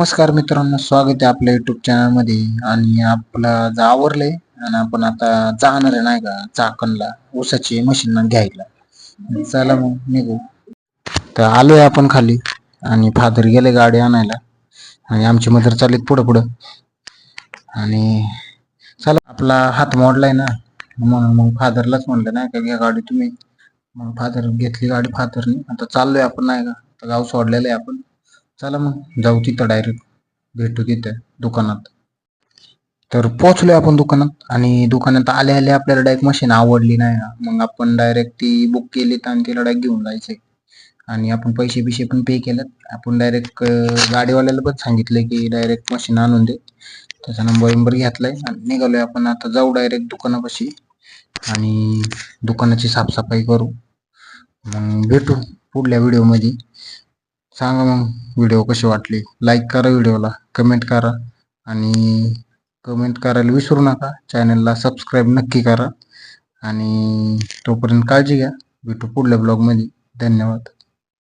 नमस्कार मित्रांनो, स्वागत आहे आपल्या युट्यूब चॅनल मध्ये. आणि आपलं आज आवरलंय आणि आपण आता जाणार आहे नाही का चाकणला ऊसाची मशीन घ्यायला. चला मग निघू. तर आलोय आपण खाली आणि फादर गेले गाडी आणायला आणि आमची मदर चाललीत पुढं पुढं. आणि चला आपला हात मोडलाय ना, म्हणून मग फादरलाच म्हणलं नाही का घ्या गाडी तुम्ही. मग फादर घेतली गाडी फादरने. आता चाललोय आपण नाही का, आता गाव सोडलेलं आहे आपण. चला मग जाऊ तिथं डायरेक्ट भेटू तिथे दुकानात. तर पोहोचलोय आपण दुकानात आणि दुकानात आले आले आपल्याला डायरेक्ट मशीन आवडली नाही ना, मग आपण डायरेक्ट ती बुक केली आणि तिला डायरेक्ट घेऊन जायचंय. आणि आपण पैसे बिशे पण पे केलेत. आपण डायरेक्ट गाडीवाल्याला पण सांगितलंय की डायरेक्ट मशीन आणून दे. त्याचा नंबर घेतलाय आणि निघालोय आपण. आता जाऊ डायरेक्ट दुकानापाशी आणि दुकानाची साफसफाई करू. मग भेटू पुढल्या व्हिडिओमध्ये. सांगा मग व्हिडिओ कशी वाटली, लाईक करा, व्हिडिओला कमेंट करा आणि कमेंट करायला विसरू नका. चॅनलला सबस्क्राईब नक्की करा आणि तोपर्यंत काळजी घ्या. भेटू पुढल्या ब्लॉगमध्ये. धन्यवाद.